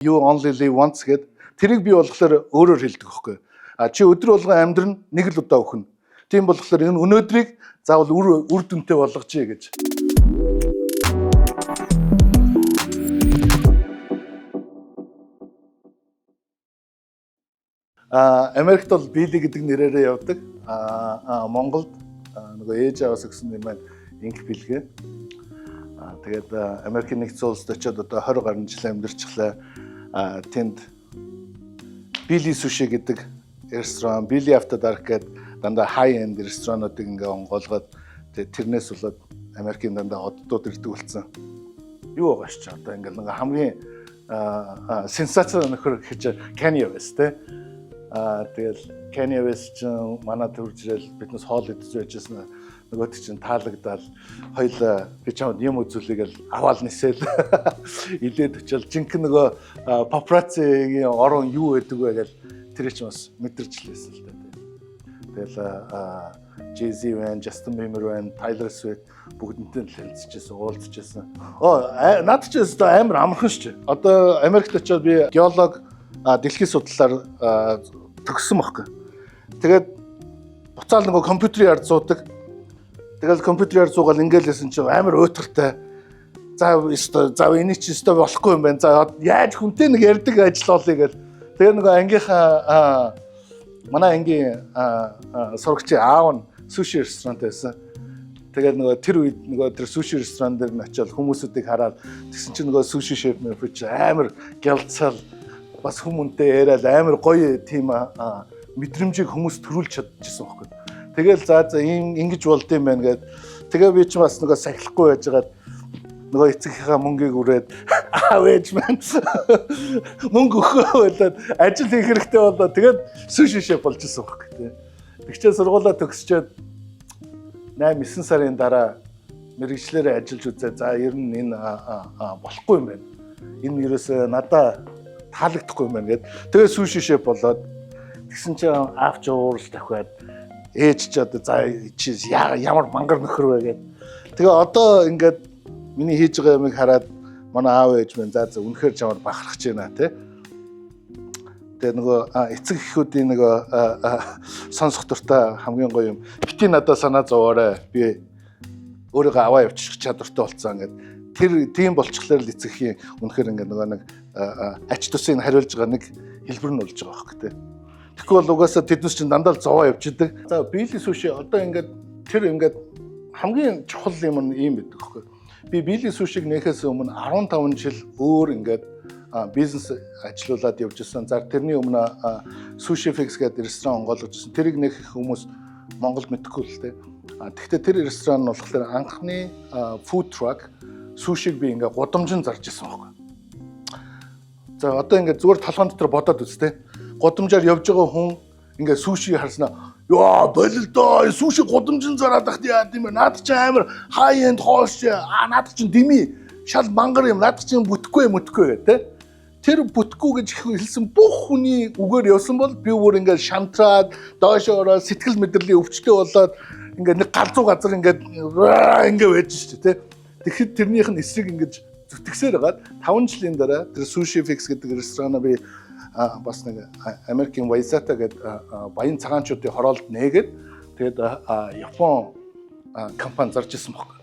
You only live once гэд тэрийг би болохоор өөрөөр хэлдэг хөхгүй. Чи өдөр болгон амьдрын нэг л удаа өхнө. Тийм болохоор энэ өнөөдрийг заавал үр дүнтэй болгочихъя гэж. Америкт бол Билли гэдэг нэрээрээ явдаг. Монголд нөгөө ээж аваас өгсөн юм байна. Инк бэлгээ. Тэгээд Америкийн нэгдсэн улсад очиод одоо 20 гаруй жил амьдарчлаа. Тэнд Билли Суши гэдэг ресторан, Билли After Dark гэдэг дандаа high end ресторануудыг ингээ онгоолгоод тэрнээс болоод Америкийн дандаа оддууд ирдэг болсон. Юу байгаа ч одоо ингээ нэг хамгийн сенсац нөхөр гэж Kanye West те. Тэгэл Kanye West ч манай төржрэл биднес хоол идэж байжсэн нөгөөд чинь таалагдаад хоёул би чамд юм үзүүлэгээл аваал нисэл илээд очил жинхэнэ нөгөө папараццигийн орон юу байдаг вэ гэж тэр чинь бас мэдэрч лээсэн л дээ. Тэгэл Jay-Z байна, Justin Bieber байна, Taylor Swift бүгдэнтэй хэлцчихсэн, уулзчихсан. Наад чи өстой амар амархан шүү. Одоо Америкт очиод би геолог дэлхийн судлалаар төгссөн байхгүй. Тэгээд буцаал нөгөө компьютерийн ард суудаг. Тэгэл компьютерээр зугаал ингээл лсэн чинь амар уйтгартай. За энийг чи өстой болохгүй юм байна. За яаж хүнтэй нэг ярддаг ажил олъё гэл. Тэгээ нөгөө ангийнхаа манай ангийн сурагчийн аав нь суши ресторант байсан. Тэгээд нөгөө тэр үед нөгөө тэр суши ресторан дээр нь очиод хүмүүсүүдийг хараад тэгсэн чинь нөгөө суши шеф мөрөч амар гялцал бас хүмүүнтэй яриад амар гоё тийм мэдрэмжийг хүмүүс төрүүлж чадчихсан байхгүй. Тэгэл за ингэж болд юм байна гэд. Тэгээ би ч бас нөгөө сахилахгүй байжгаад нөгөө эцэгийнхээ мөнгийг үрээд аав ээж маань мөнгө өгөө болоод ажил хийх хэрэгтэй болоо. Тэгээд суши шеф болж исэн байхгүй тий. Тэгчээ сургуулаа төгсчөөд 8-9 сарын дараа мэргэжлэрээ ажиллаж үзээ. За ер нь энэ болохгүй юм байна. Энэ ерөөсөө надад таалагдахгүй юм байна гэд. Тэгээ суши шеф болоод тэгсэн чинь аавч уурал тавхиад ээж ч одоо за чи ямар мангар нөхөр вэ гэд. Тэгээ одоо ингээд миний хийж байгаа юмыг хараад манай аав ээж минь за үнэхээр чамд бахархаж байна те. Тэгээ нөгөө эцэг эхүүдийн нөгөө сонсох дуртай хамгийн гоё юм. Бити надад санаа зовоорой. Би өөрийгөө аваа явуучих чадвартай болцсон гэд. Тэр тийм болчихлоор л эцэгхийн үнэхээр ингээд нөгөө нэг ач тусыг хариулж байгаа нэг хэлбэр нь болж байгаа байхгүй те. Тэгэхгүй бол угаасаа тэднес чинь дандаа зовоо явчихдаг. За Билли Суши одоо ингээд тэр ингээд хамгийн чухал юм нь ийм байдаг хөөхгүй. Би Билли Сушиг нээхээс өмнө 15 жил өөр ингээд бизнес ажиллаулаад явж ирсэн. За тэрний өмнө Sushi Fix гэдэг ресторан онгойлгож ирсэн. Тэрийг нээх хүмүүс Монголд мэдэхгүй л дээ. Тэгэхдээ тэр ресторан нь болохоор анхны food truck сушиг би ингээд гудамжин зарж ирсэн байхгүй. За одоо ингээд зүгээр толгойн дотор бодоод үзтээ. Гудамжаар явж байгаа хүн ингээ суши харснаа ёо болилдоо суши гудамжин зараад тахт яа тийм ээ наад чи амар хай энд хоош наад чи дими шал мангар юм наад чи бүтэхгүй гэх тэ тэр бүтэхгүй гэж хэлсэн бүх хүний үгээр явсан бол би өөр ингээ шантраад доошоо ороод сэтгэл мэдрэлийн өвчтөй болоод ингээ нэг галзуу газар ингээ байж штэ тэ тэгэхэд тэрнийх нь эсрэг ингээ зүтгэсээр хагаад 5 жилийн дараа тэр Sushi Fix гэдэг ресторанаа би бас нэг Америкийн Вайзата гэдэг баян цагаанчуудын хороолд нээгээд тэгээд Япон компани зарж ирсэн байхгүй.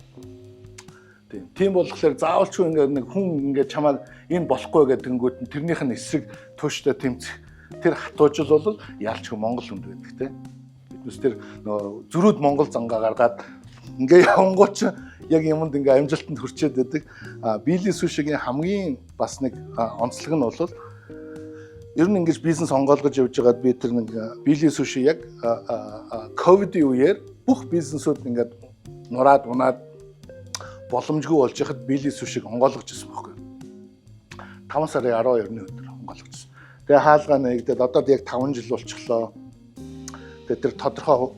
Тийм болохоор заавалчгүй ингээд нэг хүн ингээд чамайг энэ болохгүй гэдэнгүүт тэрнийх нь эсрэг тууштай тэмцэх тэр хатуужил бол яалчгүй Монгол хүнд байдаг те. Биднес тэр нөө зөрүүд Монгол зангаа гаргаад ингээ явангууч яг юмд ингээ амжилтанд хүрчээд байдаг. Билли Сушигийн хамгийн бас нэг онцлог нь бол ер нь ингэж бизнес онгойлгож явж байгаад би тэр нэг Билли Суши яг ковидын үеэр бүх бизнесүүд ингээд нураад унаад боломжгүй болж яхад Билли Сушиг онгойлгож ирсэн байхгүй. 5 сарын 12-ны өдөр онгойлгож ирсэн. Тэгээ хаалгаа нэгдээд одоо яг 5 жил болчихлоо. Тэгээ тэр тодорхой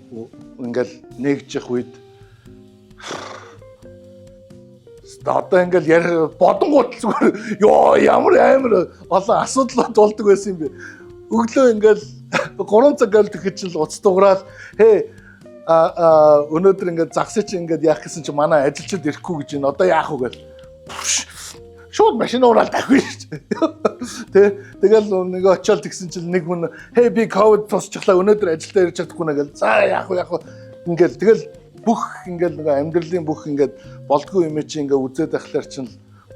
ингээл нэгж явах үед одоо ингээл бодонгууд зүгээр ёо ямар амар олон асуудлууд болдог байсан юм бэ. Өглөө ингээл 3 цаг гал тэгэхэд л уц дуграад хээ өнөөдөр ингээд загсаж ингээд яах гэсэн чи манай ажилчид ирэхгүй гэж байна. Одоо яах вэ гэл шууд машин уураад давхин шүү дээ. Тэгэл нэг очиод тэгсэн чинь нэг хүн "Hey би ковид тусчихлаа өнөөдөр ажилдаа ирж чадахгүй нэ" гэл. За яах вэ ингээл тэгэл бүх ингээл нэг амьдралын бүх ингээд болдгоо юм чи ингээ үзээд ахлаар чинь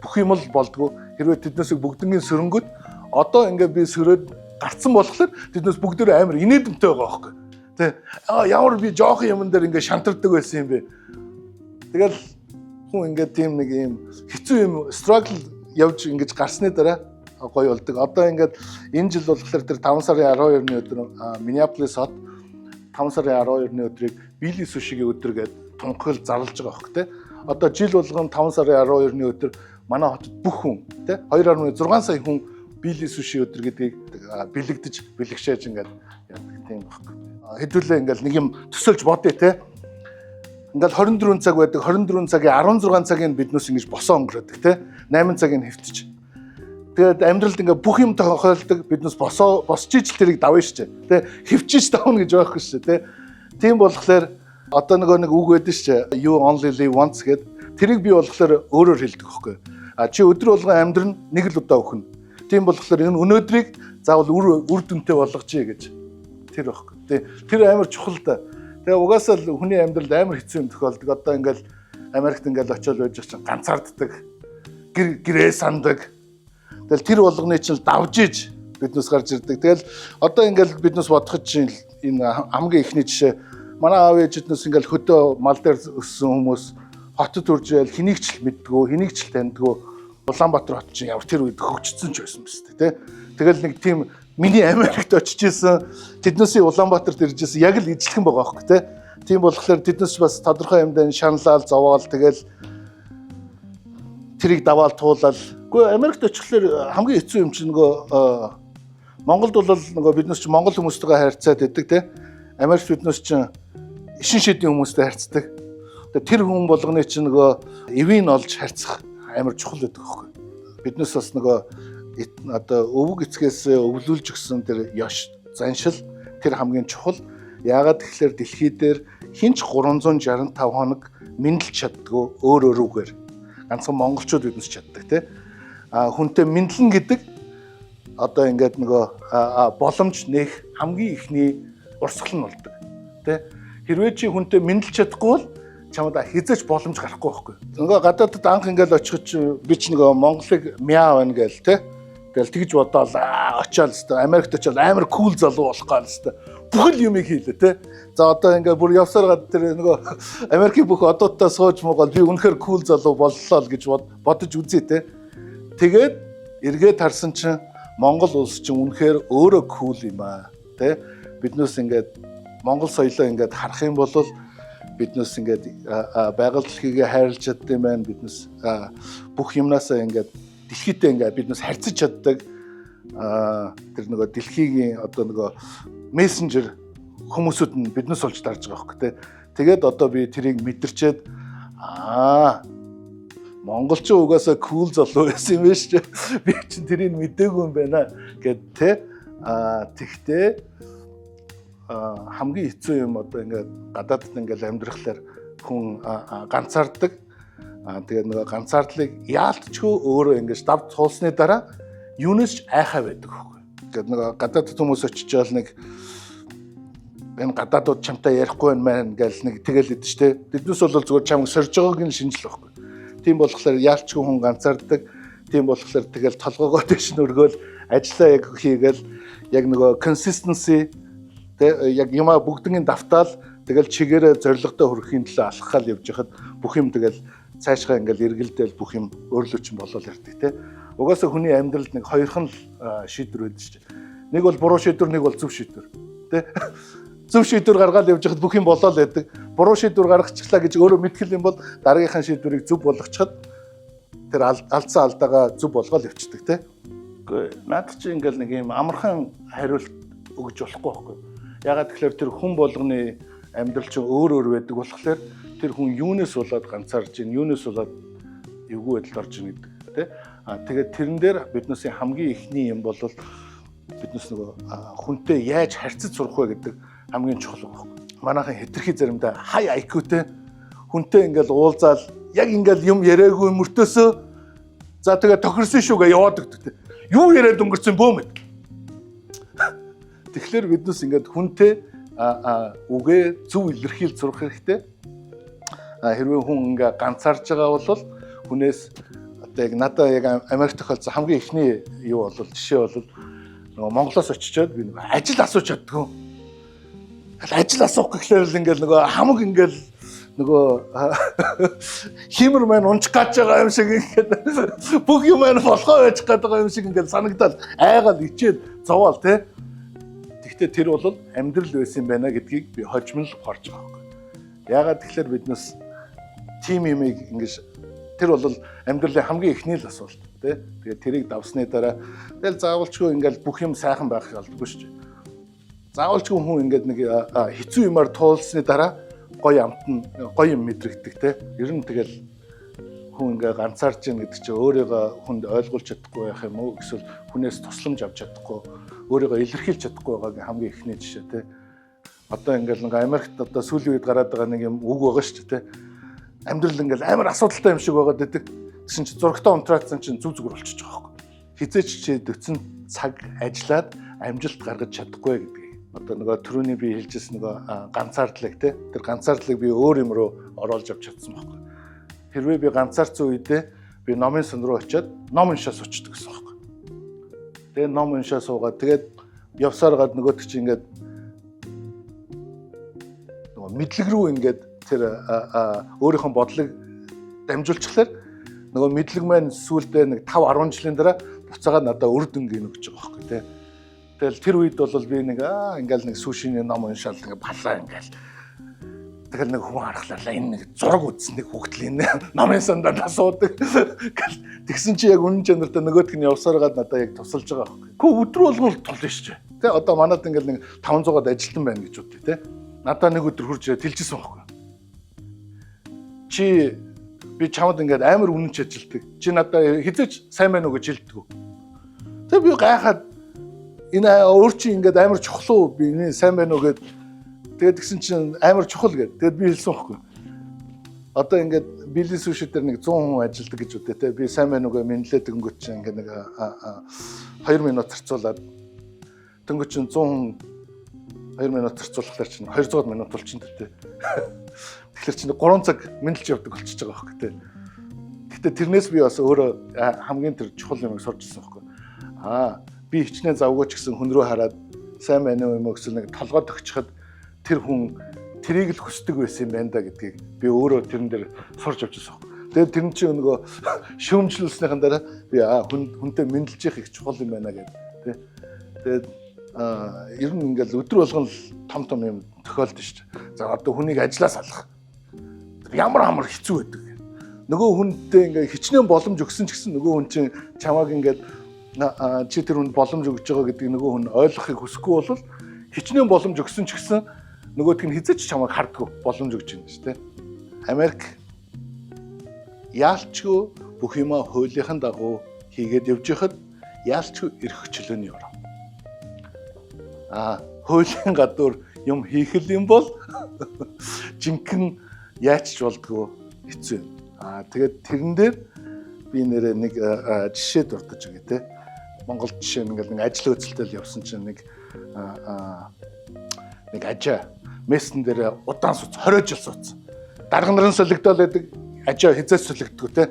бүх юм л болдгоо. Хэрвээ тэднээс бүгднийг сөрөнгөд одоо ингээ би сөрөөд гарцсан болохоор тэднээс бүгдөө амар инээдэмтэй байгаа байхгүй. Тэ ямар би жоохон юм дээр ингээ шантардаг байсан юм бэ. Тэгэл хүн ингээ тийм нэг юм хэцүү юм struggle явж ингэж гарсны дараа гоё болдог. Одоо ингээд энэ жил болохоор тэр 5 сарын 12-ны өдөр Minneapolis хот 5 сарын 12-ны өдрийг Billy Sushi-гийн өдөр гээд тунхаглал зарлаж байгаа хөх тэ. Одоо жил болгон 5 сарын 12-ны өдөр манай хотод бүх хүн тэ 2.6 сая хүн Billy Sushi өдөр гэдгийг бэлэгдэж бэлгшээж ингээд яадаг тийм баг. Хэдүүлээ ингээд нэг юм төсөлж бодъё тэ. Ингээл 24 цаг байдаг 24 цагийн 16 цагийг биднээс ингэж босоо өнгөрөөдөг те 8 цагийг хэвтэж. Тэгээд амьдралд ингээ бүх юм тохиолдог биднээс босч ижил тэрийг давна шүү дээ. Тэ хэвчиж давна гэж байхгүй шүү дээ. Тийм болохоор одоо нэг үг байдаг шүү дээ. You only live once гэд тэрийг би болохоор өөрөөр хэлдэг байхгүй. Чи өдөр болгон амьдрын нэг л удаа өхнө. Тийм болохоор энэ өнөөдрийг заавал үр дүнтэй болгочихъя гэж тэр байхгүй. Тэр амар чухал да. Тэгээ угаасаа л хүний амьдралд амар хэцүү юм тохиолдог. Одоо ингээл Америкт ингээл очиод байж чинь ганцаарддаг. Гэрээ сандаг. Тэгэл тэр болгоны чинь давж иж биднээс гарч ирдэг. Тэгэл одоо ингээл биднээс бодоход чинь энэ хамгийн ихний жишээ манай аав ээжиднээс ингээл хөдөө мал дээр өссөн хүмүүс хотод үрж ял хэнийг ч мэддгүү, хэнийг ч таньдгүү. Улаанбаатар хот чинь ямар тэр үед хөгжсөн ч байсан биз дээ. Тэгэл нэг тийм миний Америкт очиж исэн тэднээсээ Улаанбаатарт ирж исэн яг л ижилхэн байгаа байхгүй те. Тийм болохоор тэднээс бас тодорхой юмдаа шаналал зовоол тэгэл тэрийг даваал туулал. Гэхдээ Америкт очихлоор хамгийн хэцүү юм чинь нөгөө Монголд бол нөгөө биднээс чинь монгол хүмүүстэйгээ харьцаад байдаг те. Америкт биднээс чинь ишин шидийн хүмүүстэй харьцдаг. Тэр хүн болгоны чинь нөгөө эвийн олж харьцах амар чухал байдаг байхгүй. Биднээс бас нөгөө одоо өвөг эцгээс өвлүүлж өгсөн тэр ёш заншил тэр хамгийн чухал. Яагаад тэгэхээр дэлхий дээр хинч 365 хоног мэдлж чаддгүй өөрөөрүүгээр. Ганцхан монголчууд биднес чаддаг тий. Хүнтэй мэдлэн гэдэг одоо ингээд нөгөө боломж нэх хамгийн ихний урсгал нь болдог тий. Хэрвээ чи хүнтэй мэдлж чадахгүй бол чамд хизээч боломж гарахгүй байхгүй. Нөгөө гадаадд анх ингээд очиход чи би ч нөгөө Монголыг мяа байна гээл тий. Тэгэл тэгж бодоол очиад өстой Америкт очиод амар кул залуу болох гал өстой бүх л юмыг хийлээ те. За одоо ингээ бүр явсаар гад тэр нөгөө Америкийн бүх одуудтай сууж муугал би үнэхээр кул залуу боллоо л гэж бодож үзье те. Тэгээд эргээд харсан чинь Монгол улс чинь үнэхээр өөрөө кул юм аа те. Биднээс ингээд Монгол соёлоо ингээд харах юм бол биднээс ингээд байгаль дэлхийгээ хайрлаж чаддаг юм байна. Биднээс бүх юмнасаа ингээд дэлхийтэй ингээд биднээс харьцаж чаддаг тэр нөгөө дэлхийгийн одоо нөгөө мессенжер хүмүүсүүд нь биднээс олж дарж байгаа хөөх тэ. Тэгээд одоо би тэрийг мэдэрчээд монголчин угаасаа кул залуу байсан юм биш үү? Би чинь тэрийг мэдээгүй юм байна гэд тэ. Тэгтээ хамгийн хэцүү юм одоо ингээд гадаадд ингээд амьдрахлаар хүн ганцаардаг. Тэгээд нөгөө ганцаардлыг яалтчгүй өөрөө ингэж давд туулсны дараа юунаас ч айхаа байдаг хөхгүй. Тэгээд нөгөө гадаад хүмүүс очиж жаал нэг энэ гадаадууд чамтай ярихгүй байна гэл нэг тэгэл идэв штэ. Тэднээс бол зүгээр чамд сорж байгааг нь шинжил байхгүй. Тийм болохоор яалтчгүй хүн ганцаардаг. Тийм болохоор тэгэл толгоогоо дэш нүргөөл ажиллаа яг хийгээл яг нөгөө consistency тэг яг юмаа бүгднийг давтаал тэгэл чигээрээ зорилготой хүрэхийн төлөө алхахал явж хахад бүх юм тэгэл цаашгаа ингээл эргэлдээл бүх юм өөрлөчин болол ярьдаг те. Угаасаа хүний амьдралд нэг хоёрхан шийдвэр байдаг шүү дээ. Нэг бол буруу шийдвэр, нэг бол зөв шийдвэр. Тэ? Зөв шийдвэр гаргаад явж хад бүх юм болол байдаг. Буруу шийдвэр гаргачихлаа гэж өөрөө мэдхэл юм бол дараагийнхаа шийдвэрийг зөв болгочиход тэр алдсан алдаагаа зөв болгоод явчихдаг те. Гэхдээ наад чи ингээл нэг юм амархан хариулт өгж болохгүй байхгүй. Ягаад тэгэхээр тэр хүн болгоны амьдрал чинь өөр байдаг болохоор тэр хүн юунаас болоод ганцаарж ийн, юунаас болоод эвгүй байдалд орж ийн гэдэг тий. Тэгээд тэрэн дээр биднээс хамгийн ихний юм бол биднээс нөгөө хүнтэй яаж харьцаж сурах вэ гэдэг хамгийн чухал байна. Манайхан хэтэрхий заримдаа хай IQ-тэй хүнтэй ингээл уулзаал яг ингээл юм яриаггүй мөртөөсөө За тэгээ тохирсон шүүгээ яваад өгдөг. Юу яриад өнгөрсөн бөөмэд. Тэгэхээр биднес ингээд хүнтэй үгээ зөв илэрхийлж сурах хэрэгтэй. Хэрвээ хүн ингээ ганцаарч байгаа бол хүнээс одоо яг надад яг Америк тохиолдсон хамгийн ихний юу бол жишээ бол нөгөө Монголоос очичоод би нөгөө ажил асууж чаддгүй. Ажил асуух гэхлээр л ингээл нөгөө хамаг ингээл нөгөө химэр маань унчих гэж байгаа юм шиг ингээд бүх юм маань болохоо байж байгаа юм шиг ингээд санагдал айгаал ичээд зовоол те. Гэхдээ тэр бол амьдрал байсан байна гэдгийг би хожимл харж байгаа юм. Яагаад тэгэхээр биднес тим имийг ингэж тэр бол амьдралын хамгийн ихний л асуулт тий. Тэгээд тэрийг давсны дараа тэгэл заавалчгүй ингээл бүх юм сайхан байх болдгоо шүү дээ. Заавалчгүй хүн ингээд нэг хэцүү юмар туулсны дараа гоё амтан гоё юм мэдрэгдэг тий. Ер нь тэгэл хүн ингээ ганцаарч ийн гэдэг чинь өөрийгөө хүнд ойлгуулж чадахгүй байх юм уу эсвэл хүнээс тусламж авч чадахгүй өөрийгөө илэрхийлж чадахгүй байгаагийн хамгийн ихний жишээ тий. Одоо ингээл нэг Америкт одоо сүүлийн үед гараад байгаа нэг юм үг байгаа шүү дээ тий. Амьдрал ингээл амар асуудалтай юм шиг байгаад байдаг. Тэгсэн чинь зургатаа унтраацсан чинь зүг зүгээр болчихж байгаа байхгүй. Хизээч чи дөцөн цаг ажиллаад амжилт гаргаж чадахгүй гэдгийг. Одоо нөгөө түрүүний би хэлжсэн нөгөө ганцаардлаг тий. Тэр ганцаардлыг би өөр юм руу оруулж авч чадсан байхгүй. Хэрвээ би ганцаарцсан үедээ би номын сан руу очиод ном уншаа суучдаг гэсэн байхгүй. Тэгээ ном уншаа суугаад тэгээд явсаар гад нөгөөд чи ингээд нөгөө мэдлэг рүү ингээд тэр өөрийнхөө бодлыг дамжуулчихлаар нөгөө мэдлэг маань сүүлдээ нэг 5-10 жилийн дараа буцаагаад надад үр дүн гинэ гэж байгаа байхгүй тий. Тэгэл тэр үед бол би нэг ингээл нэг сүүшиний ном уншаал ингээ балаа ингээл тэгэл нэг хүн харахлаа энэ нэг зураг үзсэн нэг хүүхдэл энэ номын сандаа асуудаг. Тэгсэн чи яг үнэн чанартай нөгөөдг нь явсаар гад надад яг тусалж байгаа байхгүй. Хөө өдрө болгон тулна шүү дээ. Тэ одоо манад ингээл нэг 500-аад ажилтан байна гэж бодъё те. Надад нэг өдөр хурж ирээд хэлчихсэн байхгүй. Чи би чамд ингээд амар үнэнч ажилтдаг. Чи надад хизээч сайн байна уу гэж хэлдэг. Тэг би гайхаад энэ өөр чи ингээд амар чухал уу би энэ сайн байна уу гэд тэгээд тэгсэн чинь амар чухал гэд. Тэгэд би хэлсэн байхгүй. Одоо ингээд бизнес үүшүүдээр нэг 100 хүн ажилдаг гэж үдээ те. Би сайн байна уу гэж мэдлээд өнгөт чинь ингээд нэг 2 минут зарцуулаад дөнгөж чинь 100 хүн 2 минут зарцуулахлаар чинь 200 минут болчихно те. Тэгэхээр чинь 3 цаг мэдлж явдаг болчихж байгаа байхгүй те. Гэхдээ тэрнээс би бас өөрөө хамгийн тэр чухал юмыг сурчсан байхгүй. Би хичнээн завгууч гэсэн хүн рүү хараад сайн байна уу юм уу гэсэн нэг толгой төгчхөд тэр хүн тэрийг л хүсдэг байсан юм байна да гэдгийг би өөрөө тэрэн дээр сурч авчихсан. Тэгээд тэр нь чинь нөгөө шөөмжлүүлснийхэн дараа би хүнтэй мэдлж явах их чухал юм байна гэдэг тий. Тэгээд ер нь ингээл өдөр болгон том юм тохиолдсон шүү дээ. За одоо хүнийг ажлаа салах. Ямар хэцүү байдаг. Нөгөө хүнтэй ингээ хичнээн боломж өгсөн ч гэсэн нөгөө хүн чинь чамааг ингээд чи тэр хүнд боломж өгж байгаа гэдгийг нөгөө хүн ойлгохыг хүсэхгүй бол хичнээн боломж өгсөн ч гэсэн нөгөөдг нь хизээч чамайг хардггүй боломж өгч байна шүү дээ. Америк яалчгүй бүх юмаа хуулийнхын дагуу хийгээд явж байхад яалчгүй эрх хөчлөөний ороо. Хуулийн гадуур юм хийх юм бол жинхэнэ яач ч болдгоо хэцүү юм. Тэгээд тэрэн дээр би нэрээ нэг жишээ дурдж байгаа те. Монгол жишээ нэг ажил хөдөлтөд явсан чинь нэг ажаа мессен дээр удаан сууц 20 жил сууц. Дарга нарын солигдол байдаг ажаа хизээс солигддгүү те.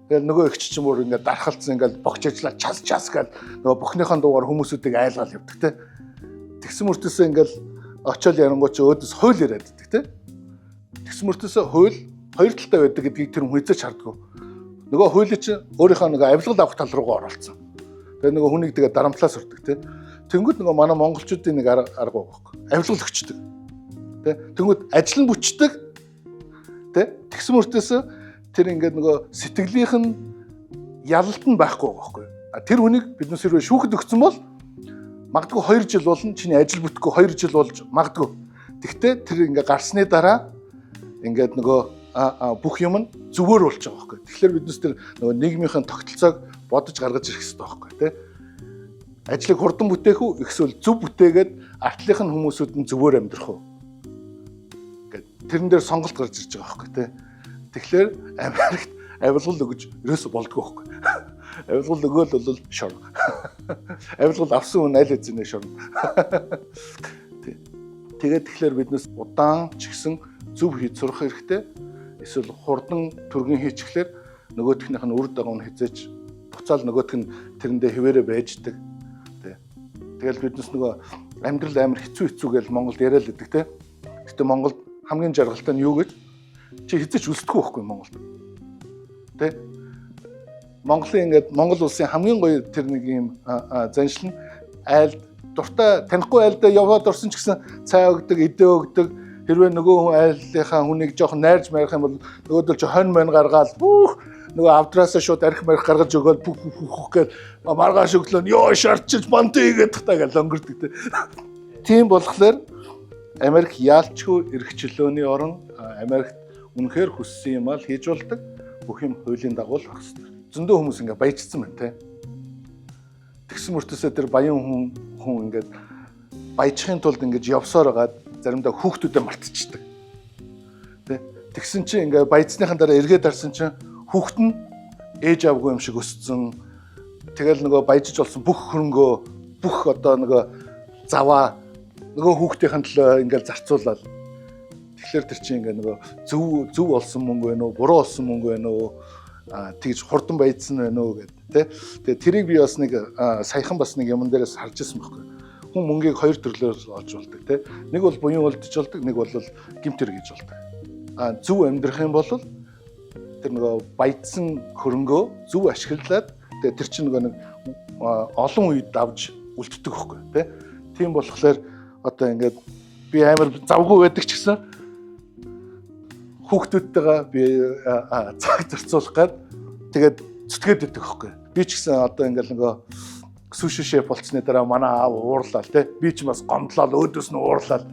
Тэгэл нөгөө ихч чинь бүр ингээд дархалцсан ингээд богч ажиллаа час гэл нөгөө бухныхон дуугаар хүмүүсүүдийг айлгаал явдаг те. Тэгсэн мөртөөсөө ингээд очиод ярангуйч өөдөөс хууль яриад байдаг те. Тэгсэн мөртөөсөө хууль хоёр талтай байдаг гэдгийг тэр хүн хизээч хардггүй. Нөгөө хуулийн чинь өөрийнхөө нөгөө авилгал авах тал руугаа оролцсон. Тэгээ нөгөө хүнийг тэгээ дарамтлаас өрдөг те. Тэнгүүд нөгөө манай монголчуудын нэг арга байгаа байхгүй. Авилгал өгчдөг. Тэ. Тэнгүүд ажил нь бүчдэг. Тэ. Тэгсэн мөртөөсөө тэр ингээд нөгөө сэтгэлийнх нь ялалт нь байхгүй байхгүй. Тэр хүнийг биднээс хэрвээ шүүхэд өгсөн бол магадгүй 2 жил болно. Чиний ажил бүтэхгүй 2 жил болж магадгүй. Тэгтээ тэр ингээд гарсны дараа ингээд нөгөө бүх юм нь зүгээр болж байгаа байхгүй. Тэгэхээр биднес тэр нөгөө нийгмийн тогтолцоог бодож гаргаж ирэх хэрэгтэй байхгүй тий. Ажлыг хурдан бүтээх үү эсвэл зөв бүтээгээд артлынх нь хүмүүсүүд нь зөвөр амьдрах уу гэд тэрэн дээр сонголт гарч ирж байгаа байхгүй тий. Тэгэхээр Америкт авилгал өгж ерөөсө болдгоо байхгүй. Авилгал өгөөл бол шорно. Авилгал авсан хүн аль хэзээ шорно. Тэгээд тэгэхээр биднес удаан ч гэсэн зөв хийж сурах хэрэгтэй. Эсвэл хурдан түргэн хийчихлээр нөгөөхнийх нь үр дагав нь хязгаарч буцаал нөгөөх нь тэрэндээ хിവэрэ байждаг. Тэгэл биднес нөгөө амьдрал амар хэцүү гэж Монголд яриад л идэг те. Гэтэ Монголд хамгийн жаргалтай нь юу гэж чи хэзээ ч үлсдэхгүй байхгүй Монголд. Тэ? Монголын ингээд Монгол улсын хамгийн гоё тэр нэг юм заншил нь айлд дуртай танихгүй айлдаа яваад орсон ч гэсэн цай өгдөг, идэ өгдөг. Хэрвээ нөгөө хүн айлынхаа хүнийг жоохон найрж марих юм бол нөгөөдөл чи хонь мань гаргаад нөгөө авдраасаа шууд арх марх гаргаж өгөөл бүх гэж маргааш өглөө нь ёо шарчиж бантыг гэдэг та гэж өнгөрдөг те. Тийм болохоор Америк яалчгүй эрх чөлөөний орн, Америкт үнэхээр хүссэн юм аа хийж болдог. Бүх юм хуулийн дагуу л байх хэрэгтэй. Зөндөө хүмүүс ингээ баяжсан байна те. Тэгсэн мөртөөсөө тэр баян хүн ингээд баяжхын тулд ингэж явсаар байгаад заримдаа хүүхдүүдэд мартчихдаг. Тэ. Тэгсэн чинь ингээ баяжсныхан дараа эргээд харсан чинь хүүхд нь ээж авгүй юм шиг өссөн. Тэгэл нөгөө баяжж болсон бүх хөрөнгөө бүх одоо нөгөө заваа нөгөө хүүхдийн төлөө ингээл зарцуулаад. Тэгэхээр тэр чинь ингээ нөгөө зөв олсон мөнгө вэ нөө буруу олсон мөнгө вэ нөө тэгж хурдан баяжсан байна уу гэдэг тий. Тэгээ тэрийг би бас нэг саяхан бас нэг юмн дээрээс харж ирсэн байхгүй. Хүн мөнгийг хоёр төрлөөр олж болдог тий. Нэг бол буян үлдэж болдог, нэг бол гэмт хэрэг хийж болдог. Зөв амьдрах юм бол тэр нөгөө баяжсан хөрөнгөө зөв ашиглаад тэгээ тэр чинь нөгөө нэг олон үед давж үлддэг байхгүй тий. Тийм болохоор одоо ингээд би амар завгүй байдаг ч гэсэн хүүхдүүдтэйгээ би цаг зарцуулах гээд тэгээд зүтгээд идэх байхгүй. Би ч гэсэн одоо ингээл нөгөө суши шеф болцсны дараа манай аав уурлаа те. Би ч бас гомдлол өөдөөс нь уурлаа.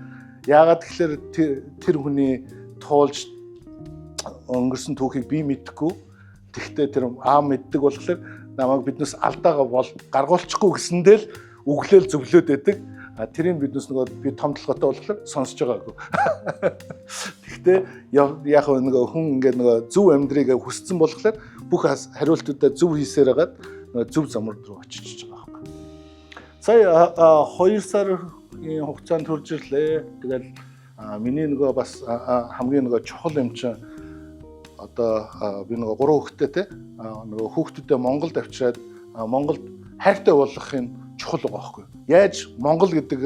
Яагаад тэгэхээр тэр хүний туулж өнгөрсөн түүхийг би мэдэхгүй. Тэгтээ тэр аав мэддэг болохоор намайг биднээс алдаагаа гаргуулчихгүй гэсэндээ л өглөөл зөвлөөд байдаг. Тэрийг биднээс нөгөө би том толгойтой болохоор сонсож байгаагүй. Тэгтээ яг нөгөө хүн ингээд нөгөө зөв амьдрыг хүссэн болохоор бүх хариултуудаа зөв хийсээр хагаад зөв замар руу очиж байгаа байхгүй. Сая 2 сарын хугацаанд төрж ирлээ. Тэгэл миний нөгөө бас хамгийн нөгөө чухал юм чинь одоо би нөгөө 3 хүүхэдтэй те нөгөө хүүхдүүдэд Монголд авчираад Монголд хайртай болгохын чухал байгаа байхгүй. Яаж Монгол гэдэг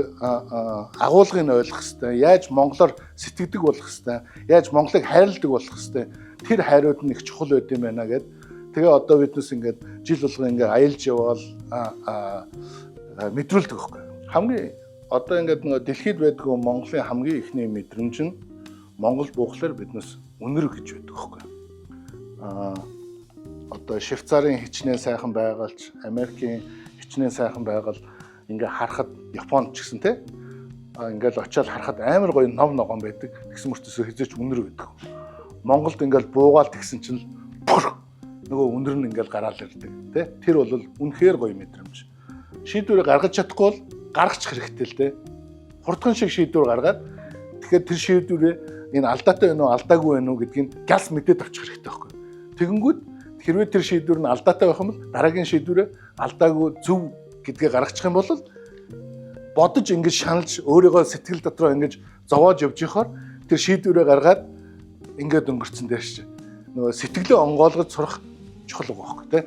агуулгыг ойлгох хэвээр, яаж монголоор сэтгэдэг болох хэвээр, яаж Монголыг хайрладаг болох хэвээр тэр хайрууд нь их чухал байд юм байна гэд. Тэгээ одоо биднес ингээд жил болгоо ингээд аялж явбал мэдрүүлдэг байхгүй. Хамгийн одоо ингээд нөгөө дэлхийд байдаг Монголын хамгийн ихний мэдрэмж нь Монгол буухлаар биднес үнэр гэж байдаг байхгүй. Одоо Швейцарын хичнээн сайхан байгальч, Америкийн хичнээн сайхан байгаль ингээ харахад Японд ч гэсэн те ингээл очиад харахад амар гоё ном ногоон байдаг. Тэгсэн мөртөөсөө хизээч үнэр байдаг. Монголд ингээл буугаал тэгсэн чинь нөгөө үнэр нь ингээл гараал ирдэг те. Тэр бол үнэхээр гоё мэдрэмж. Шийдвэрээ гаргаж чадахгүй бол гаргачих хэрэгтэй л те. Хурдхан шиг шийдвэр гаргаад тэгэхээр тэр шийдвэрээ энэ алдаатай байна уу, алдаагүй байна уу гэдгийг галс мэдээд авчих хэрэгтэй байхгүй. Тэгэнгүүт хэрвээ тэр шийдвэр нь алдаатай байх юм бол дараагийн шийдвэрээ алдаагүй зөв гэдгээ гаргачих юм бол бодож ингэж шаналж өөрийгөө сэтгэл дотроо ингэж зовоож явж ихоор тэр шийдвэрээ гаргаад ингээд өнгөрцөн дээр чи нөгөө сэтгэлээ онгойлгож сурах чухал байгаа байхгүй тий.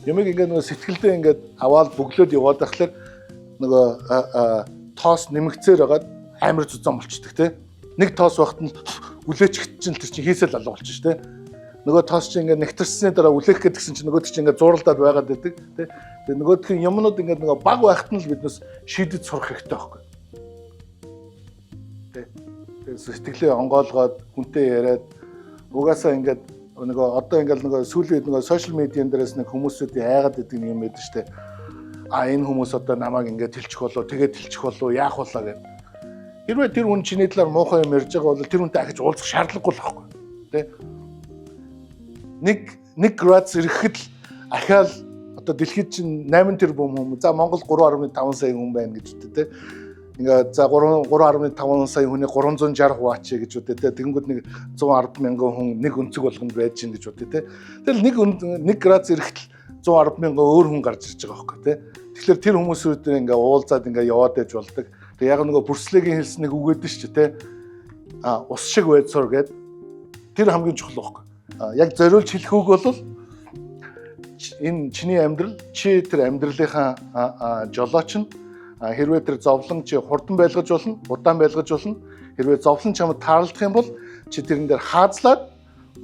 Ямиг ингээд нөгөө сэтгэлдээ ингээд аваад бөглөөд яваад байхлаар нөгөө тоос нэмэгцээр байгаад амар зузаан болчдөг тий. Нэг тоос багт нь үлээчгт чинь тэр чинь хийсэл алга болчих тий. Нөгөө тоос чинь ингээд нэгтэрсний дараа үлээх гэдгсэн чинь нөгөөд чинь ингээд зууралдаад байгаад байдаг тий. Тэгээ нөгөөдхийн юмнууд ингээд нөгөө баг байхад нь л биднес шийдэж сурах хэрэгтэй байхгүй. Тий. Тэгээ сэтгэлээ онгойлгоод хүнтэй яриад угаасаа ингээд нөгөө одоо ингээд нөгөө сүүлийн нөгөө сошиал медиан дээрээс нэг хүмүүсүүдийн айгаад байдаг юм байдаг штэ. Энэ хүмүүс одоо намайг ингээд тэлчих болоо тэгээд тэлчих болоо яах болоо гэдэг. Хэрвээ тэр хүн чиний талаар муухай юм ярьж байгаа бол тэр хүнтэй ахиж уулзах шаардлагагүй л байхгүй. Тий. Нэг градус ирэхэд л ахаал одоо дэлхийд чинь 8 тэрбум хүн. За Монгол 3.5 сая хүн байна гэж үтэ тий. Ингээ за 3.5 сая хүний 360 хуваач гэж үтэ тий. Тэгэнгүүт нэг 110 мянган хүн нэг өнцөг болгонд байж гин гэж үтэ тий. Тэгэл нэг градус ирэхэд л 110 мянган өөр хүн гарч ирж байгаа байхгүй тий. Тэгэхээр тэр хүмүүсүүд ингээ уулзаад ингээ яваад байж болдог. Тэгээ яг нөгөө бүрслэгийн хэлснийг үгээд нь шүү тий. Ус шиг байцуур гэд тэр хамгийн чухал байхгүй. Яг зориулж хэлэх үг бол энэ чиний амьдрал чи тэр амьдралынхаа жолооч нь хэрвээ тэр зовлон чи хурдан байлгаж болно, удаан байлгаж болно. Хэрвээ зовлон чамд таарлах юм бол чи тэрэн дээр хаазлаад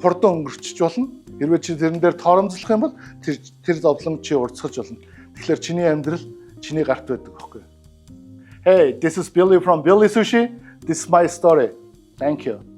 хурдан өнгөрчих болно. Хэрвээ чи тэрэн дээр торомзлох юм бол тэр зовлон чи уртсгаж болно. Тэгэхээр чиний амьдрал чиний гарт байдаг байхгүй. Hey, this is Billy from Billy Sushi. This is my story. Thank you.